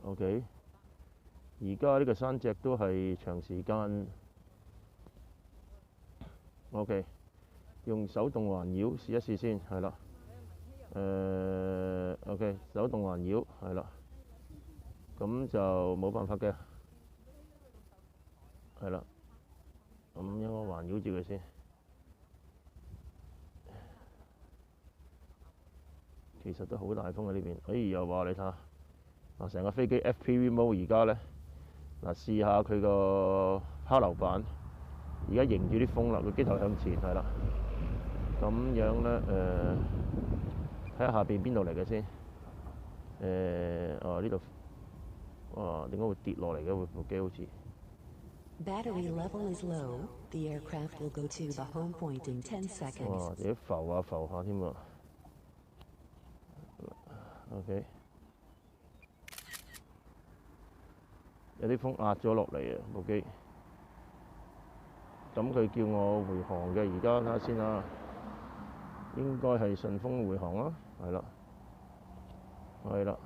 OK，而家呢個山脊都係長時間 OK，用手動環繞試一試先，係啦。OK，手動環繞係啦，咁就冇辦法嘅，係啦。咁應該環繞住佢先。其實都好大風喺呢邊。又話你睇下，嗱成個飛機 FPV mode 而家咧，嗱試下佢個拋流板，而家迎住啲風啦，個機頭向前係啦。咁樣咧睇下下邊邊度嚟嘅先。呢度，點解會跌落嚟嘅？部機好似。Battery level is low. The aircraft will go to the home point in 10 seconds. 哇！自己浮下添喎。OK， 有啲風壓咗落嚟啊部機。咁佢叫我回航嘅，而家睇下先啊。應該係順風回航啦，係啦，係啦。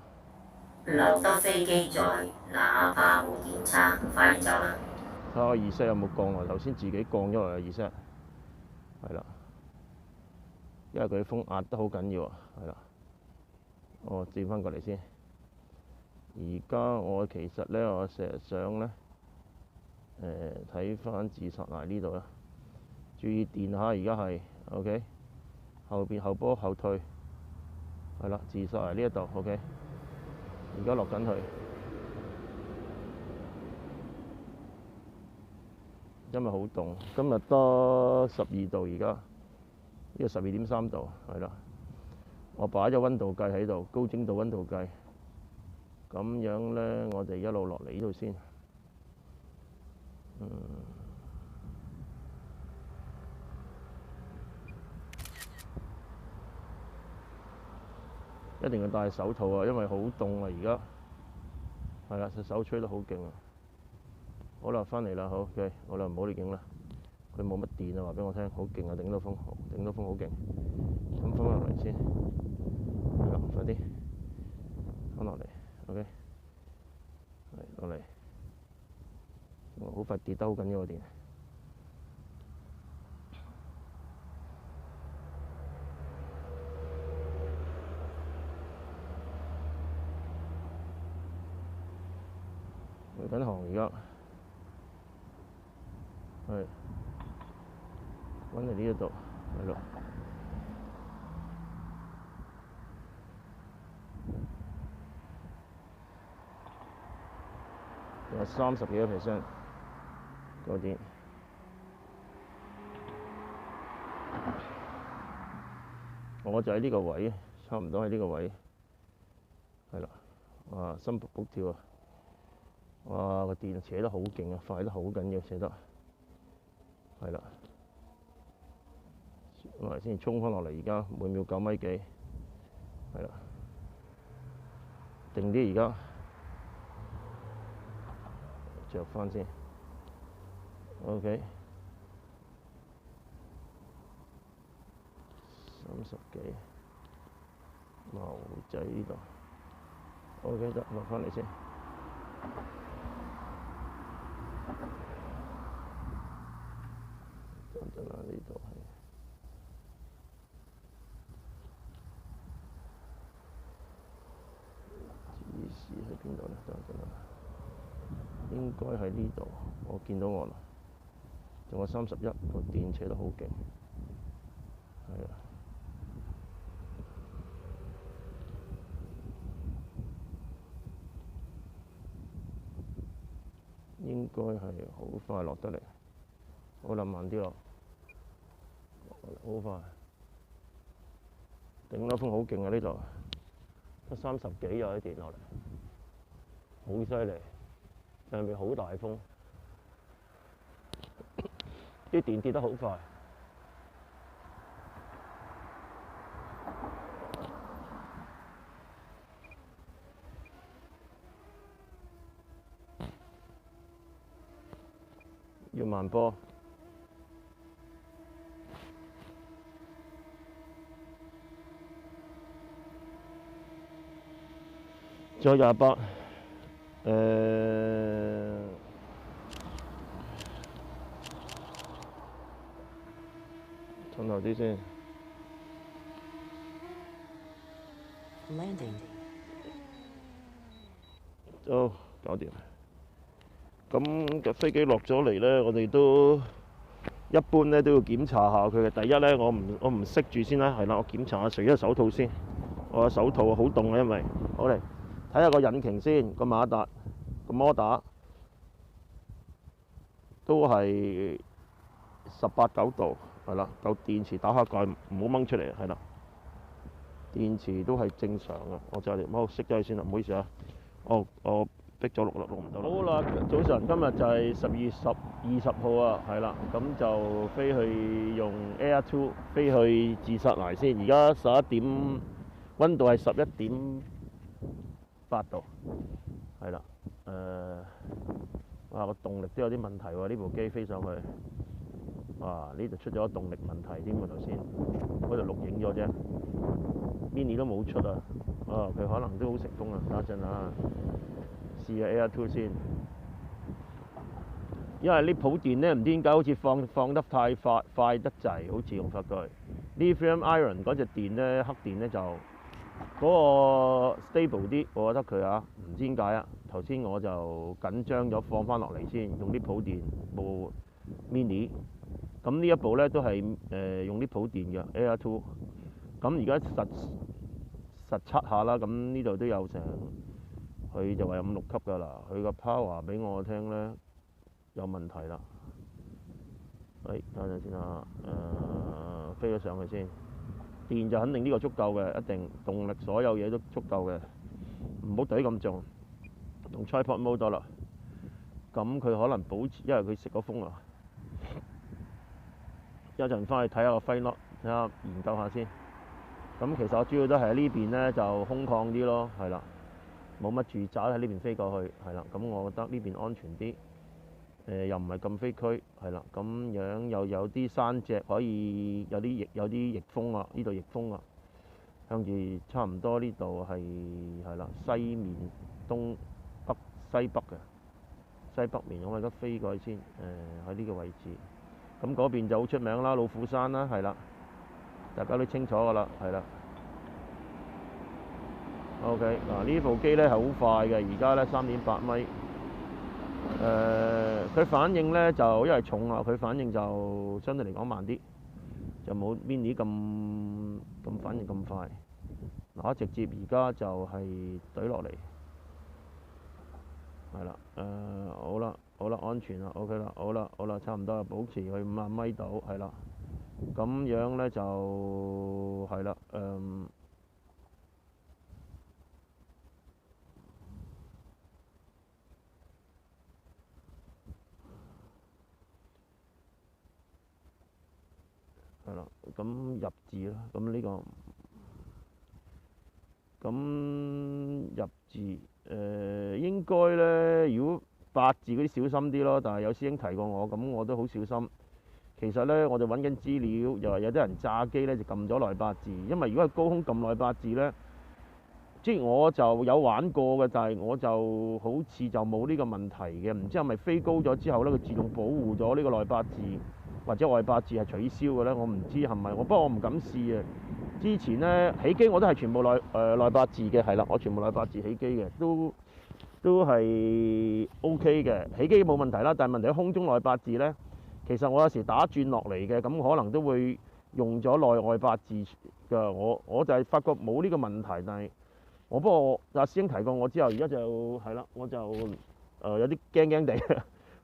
留得飛機在，哪怕冇檢測，快啲走啦！睇下reset有冇降落，頭先自己降咗落嚟reset，係啦，因為佢啲風壓得好緊要啊，係啦。轉翻過嚟先。而家我其實咧，我成日想咧，睇翻自殺崖呢度啦。注意電下，而家係 OK， 後波後退，係啦，自殺崖呢一度 OK。而家落緊去，因為好凍，今日得12度，而家呢個12.3度，係啦。我擺咗溫度計喺度，高精度溫度計。咁樣咧，我哋一路落嚟呢度先。一定要戴手套啊，因為好凍啊！而家係啦，隻手吹得好勁啊！好啦，翻嚟啦，好嘅，好啦，唔好嚟影啦。佢冇乜電啊，話俾我聽，好勁啊，頂到風好勁。咁翻落嚟先，係啦，快啲翻落嚟 ，OK， 係落嚟。好快跌得好緊要個電。回緊航而家，係揾嚟呢一度，係咯。有30幾個%個電。我就喺呢個位，差唔多喺呢個位，係啦。哇，心卜卜跳啊！哇，個電扯得好勁啊，快得好緊要，扯得係啦。我哋先衝翻落嚟，而家每秒9米幾，係啦。定啲而家，着翻先。OK， 30幾，牛仔呢度。OK， 得落翻嚟先。等陣啦，呢度係指示喺邊度咧？等陣啦，應該喺呢度。我見到我啦，仲有31，個電扯得好勁，係啊。應該係好快落得嚟，好啦，慢啲落，好快，頂到風好勁啊！呢度得30幾有啲電落嚟，好犀利，上面好大風，啲電跌得好快。要慢波，再28，褪後啲先。 Landing. 都搞掂。咁嘅飛機落咗嚟呢，我哋都一般呢都要檢查下佢嘅。第一呢，我唔熄住先啦，係啦，我檢查下除咗手套先。我嘅手套好凍啊，因為好嚟睇下個引擎先，個馬達個摩打都係18、9度，係啦。嚿電池打下蓋，唔好掹出嚟，係啦。電池都係正常嘅，我就嚟熄咗佢先啦，唔好意思啊。我逼咗錄唔到啦。好啦，早晨，今日就係12月20號啊，係啦，咁就飛去用 Air 2飛去自殺崖先。而家11點，溫度係11.8度，係啦。哇，個動力都有啲問題喎，呢部機飛上去，哇，呢度出咗動力問題添喎，頭先嗰度錄影咗啫。Mini 都冇出啊！佢可能都好成功啊！等一陣啊，試下 Air 2先。因為呢鋪電咧唔知點解好似放得太快得滯，好似我發覺。Lithium iron 嗰隻電咧，黑電咧就嗰個 stable 啲，我覺得佢啊，唔知點解啊。頭先我就緊張咗，放翻落嚟先，用啲鋪電部 Mini。咁呢一部咧都係用啲鋪電嘅 Air 2。咁而家實測下啦，咁呢度都有成，佢就話有5、6級㗎啦。佢個 power 俾我聽咧有問題啦。等陣先啊，飛咗上去先。電就肯定呢個足夠嘅，一定動力所有嘢都足夠嘅，唔好懟咁重，用 tripod mode 得啦。咁佢可能保持，因為佢食咗風啊。一陣翻去睇下個 flight log，睇下研究下先。咁其實我主要都係喺呢邊咧就空曠啲咯，係啦，冇乜住宅喺呢邊飛過去，係啦。咁我覺得呢邊安全啲，又唔係咁飛區，係啦。咁樣又有啲山脊可以有啲逆風啊，呢度逆風啊，向住差唔多呢度係啦西面東北西北嘅西北面，我而家飛過去先，喺呢個位置。咁嗰邊就好出名啦，老虎山啦，係啦。大家都清楚㗎啦，係啦。OK， 嗱呢部機咧係好快嘅，而家咧3.8米。佢反應咧就因為重啊，佢反應就相對嚟講慢啲，就冇 Mini 咁反應咁快。嗱，我直接而家就係懟落嚟，係啦。好啦，安全啦 ，OK 啦，好啦，差唔多啦，保持佢50米度，係啦。咁樣咧就係啦，係啦，咁入字啦，咁呢個入字應該咧，如果8字嗰啲小心啲咯，但係有師兄提過我，咁我都好小心。其實咧，我就揾緊資料，又話有啲人炸機咧就撳咗內8字，因為如果係高空撳內8字咧，即係我就有玩過嘅，但係我就好似就冇呢個問題嘅，唔知係咪飛高咗之後咧，佢自動保護咗呢個內8字或者外8字係取消嘅咧，我唔知係咪，不過我唔敢試啊。之前咧起機我都係全部內8字嘅，係啦，我全部內8字起機嘅，都係 OK 嘅，起機冇問題啦。但係問題喺空中內8字咧。其實我有時打轉落嚟嘅，咁可能都會用咗內外8字㗎。我就係發覺冇呢個問題，但係不過阿師兄提過我之後，而家就係啦，我就有啲驚地，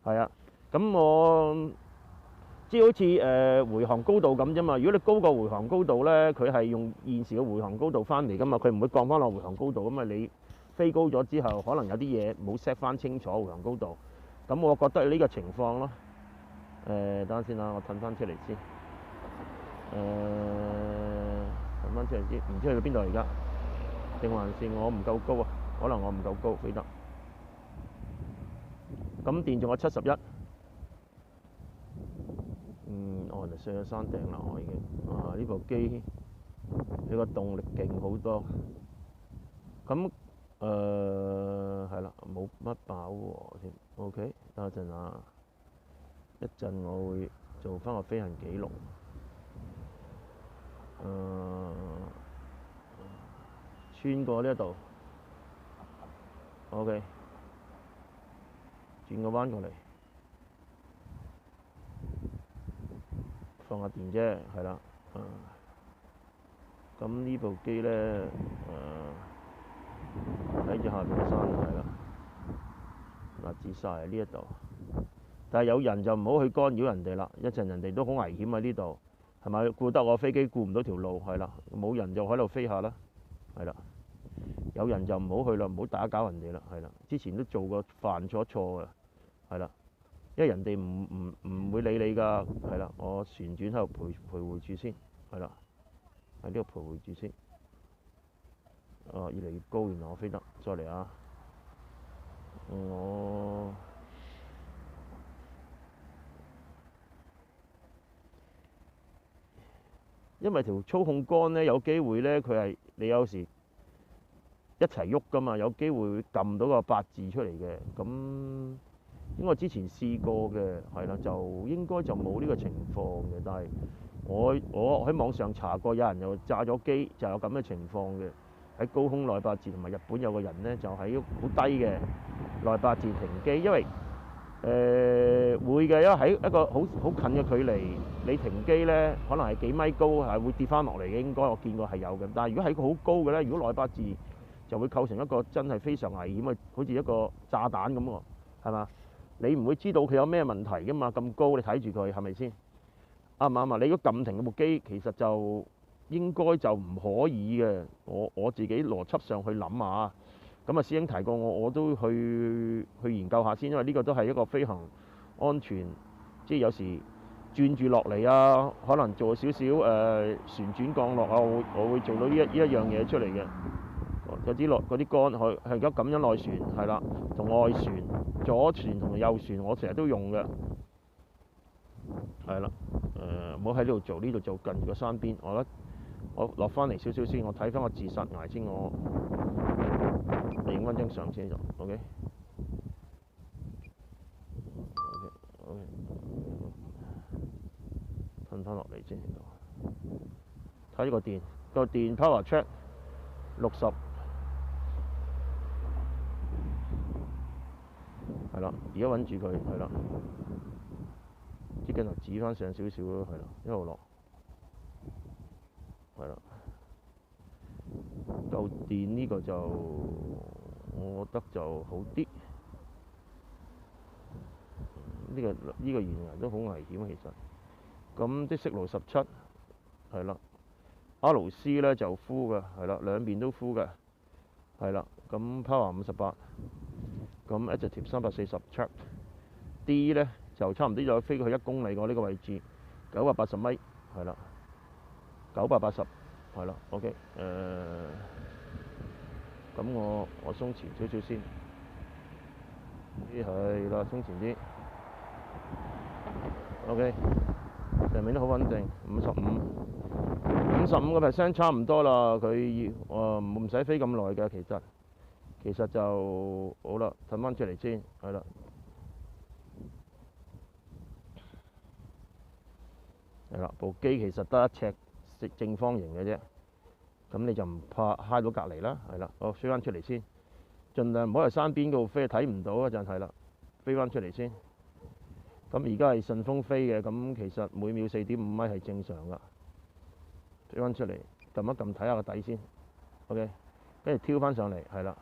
係啊。咁我即係好似回航高度咁啫嘛。如果你高過回航高度咧，佢係用現時嘅回航高度翻嚟㗎嘛，佢唔會降翻落回航高度。咁啊，你飛高咗之後，可能有啲嘢冇 set 翻清楚回航高度。咁我覺得係呢個情況咯。等下先啦，我褪翻出嚟先。褪翻出嚟先，唔知去到邊度而家？定還是我唔夠高啊？可能我唔夠高飛得。咁電仲有71。我就上咗山頂啦，我已經。呢部機佢個動力勁好多。咁係啦，乜飽和添。OK，等一陣啊，一陣我會做翻個飛行記錄。穿過呢一度。OK，轉個彎過嚟，放下電啫，係啦。咁呢部機咧，睇住下邊嘅山係啦，嗱截晒喺呢一度。但係有人就唔好去干擾人哋啦，一陣人哋都好危險喺呢度，係咪？顧得我飛機顧唔到條路，係啦，冇人就喺度飛下啦，係啦。有人就唔好去啦，唔好打攪人哋啦，係啦。之前都做過犯咗錯㗎，係啦，因為人哋唔會理你㗎，係啦。我旋轉喺度徘徊住先，係啦，喺呢度徘徊住先。越嚟越高，原來我飛得，再嚟啊！因為條操控桿咧有機會咧，佢係你有時一齊喐㗎嘛，有機會會撳到個8字出嚟嘅。咁應該之前試過嘅，係啦，就應該就冇呢個情況嘅。但係我喺網上查過，有人又炸咗機，就有咁嘅情況嘅。喺高空內八字同埋日本有個人咧，就喺好低嘅內八字停機，因為會嘅，因為喺一個好近嘅距離，你停機咧，可能係幾米高，係會跌翻落嚟嘅。應該我見過係有嘅。但係如果係一個好高嘅咧，如果內八字就會構成一個真係非常危險嘅，好似一個炸彈咁喎，係嘛？你唔會知道佢有咩問題㗎嘛？咁高你睇住佢係咪先？啱唔啱啊？你如果撳停嗰部機，其實就應該就唔可以嘅。我自己邏輯上去諗下，咁啊師兄提過我都去研究下先，因為呢個都係一個飛行安全，即係有時轉住落嚟啊，可能做少少旋轉降落啊，我會做到呢一樣嘢出嚟嘅。嗰啲桿係而家咁樣內旋係啦，同外旋、左旋同右旋，我成日都用嘅，係啦。唔好喺呢度做，呢度做近個山邊。我落翻嚟少少先，我睇翻個自殺崖先，我影翻張相先就 OK。褪翻落嚟先，睇個電 power check 60。係啦，而家穩住佢，係啦，啲鏡頭指翻上少少咯，係啦，一路落，係啦，夠電呢個就我覺得就好啲。呢個懸崖都好危險其實。咁即息路17係啦，RC 咧就 full 嘅，係啦，兩邊都 full 嘅，係啦。咁 power 58。咁 adjective 340 track D 咧就差唔多就飛過去1公里個呢個位置，980米係啦，980係啦 ，OK 咁我鬆前少少先，係啦，鬆前啲 ，OK 上面都好穩定，55% 差唔多啦，佢唔使飛咁耐嘅其實就好啦，褪翻出嚟先，係啦，部機其實得1尺正方形嘅啫，咁你就唔怕揩到隔離啦，係啦，我飛翻出嚟先，盡量唔好喺山邊嗰度飛，睇唔到嗰陣係啦，飛翻出嚟先。咁而家係順風飛嘅，咁其實每秒4.5米係正常噶，飛翻出嚟，撳一撳睇下個底先 ，OK， 跟住挑翻上嚟，係啦。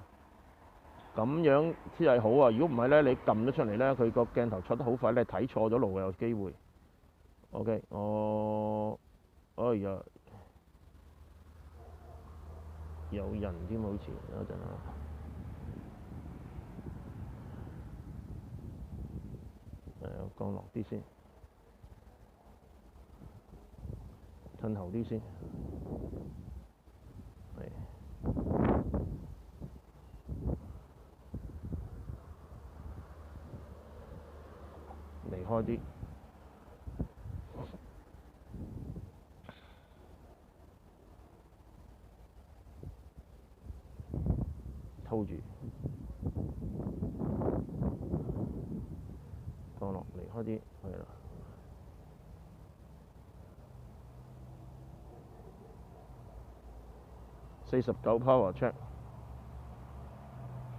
咁樣先係好啊！如果唔係咧，你撳咗出嚟咧，佢個鏡頭錯得好快咧，睇錯咗路嘅有機會。OK，哎呀，有人添好似，等陣啊，降落啲先，褪後啲先，係。離開啲，拖住開啲，係啦。49 power check，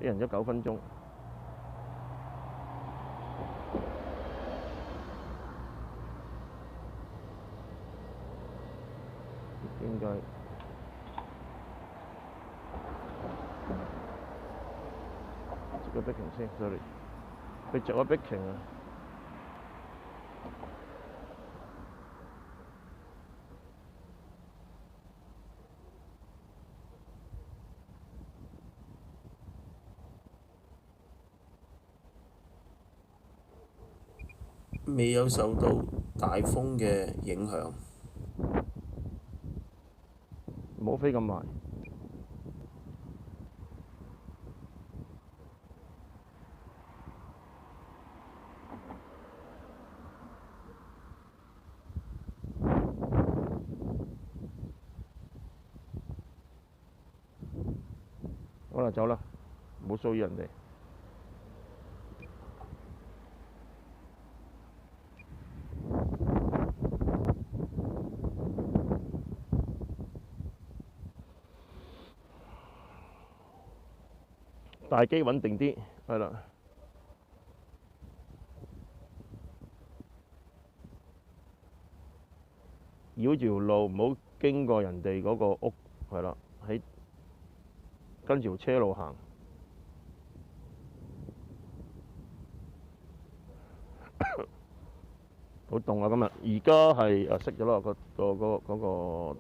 一人一9分鐘。應該着個 backing 先 ，sorry， 佢着咗 backing啊。未有受到大風嘅影響。唔好飛咁埋。好啦，走啦，唔好騷擾人哋。大機穩定啲，係啦。繞住條路，唔好經過人哋嗰個屋，係啦，跟住條車路行。好凍啊！今日而家係熄咗啦個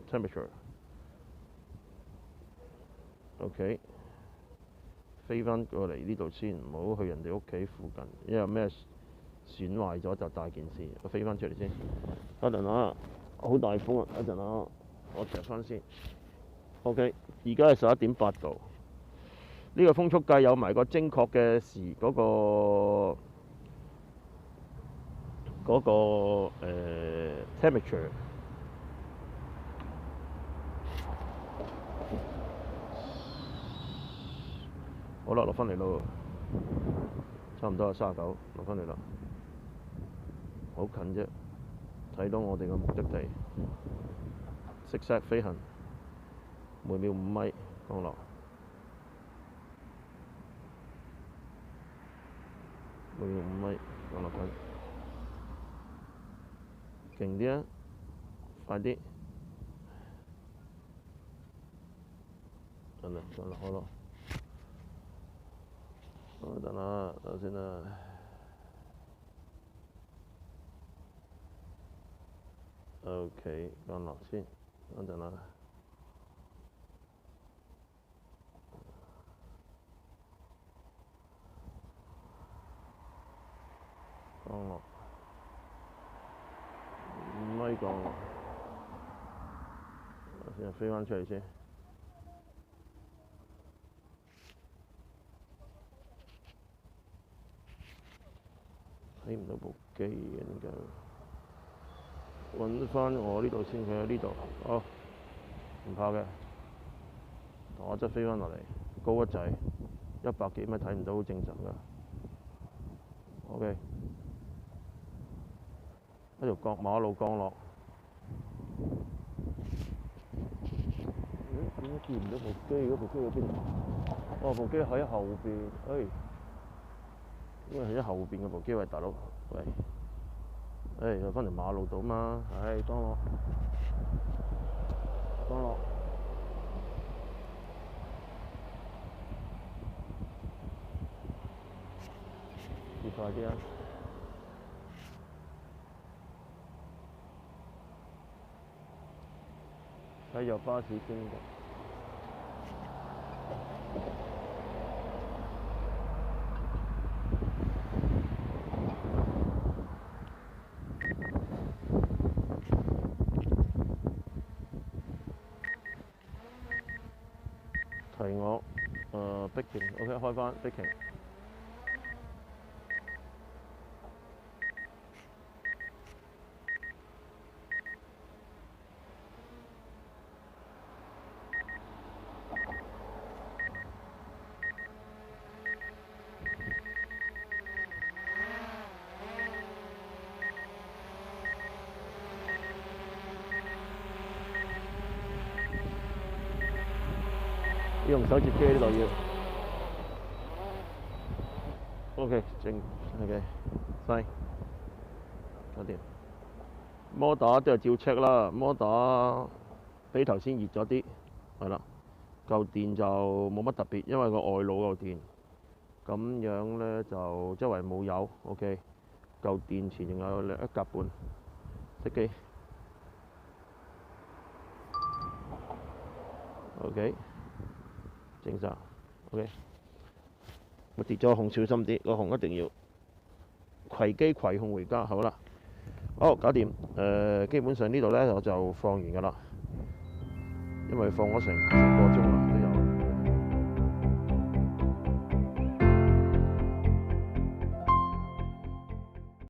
temperature。OK， 飛翻過嚟呢度先，唔好去人哋屋企附近，因為有咩損壞咗就大件事。我飛翻出嚟先，一陣啊，好大風啊！一陣啊，我着翻先。OK， 而家係11.8度。呢個風速計有埋個精確嘅嗰個temperature。好啦，落翻嚟咯，差唔多係39，落翻嚟啦，好近啫，睇到我哋嘅目的地，zigzag飛行，每秒5米降落，每秒5米降落緊，勁啲啊，快啲，係咪降落好咯？等啦，等先啦。OK， 降落先，等陣啦。降落，5米降落，先飛翻出嚟先。睇唔到部機嘅點解？揾翻我呢度先，佢喺呢度。哦，唔怕嘅，我即係飛翻落嚟，高一滯，100幾米睇唔到，好正常㗎。OK， 一條馬路降落。點解見唔到部機？嗰部機喺邊？哦，部機喺後邊。因為喺後邊嗰部機，喂大佬，喂，又翻條馬路度嘛，降落，跌快啲啊！睇有巴士經過。提我，backing，OK， 開翻 backing。用手接機呢度要。OK， 正 OK， 細，搞掂。摩打都係照 check 啦，摩打比頭先熱咗啲，係啦。嚿電就冇乜特別，因為個外露嚿電。咁樣咧就周圍冇油 ，OK。嚿電池仲有1格半，熄機。OK， 正晒 ，OK。我跌咗個紅，小心啲，個紅一定要攜機攜控回家，好啦。好，搞掂。基本上呢度咧我就放完㗎啦，因為放咗成個鐘。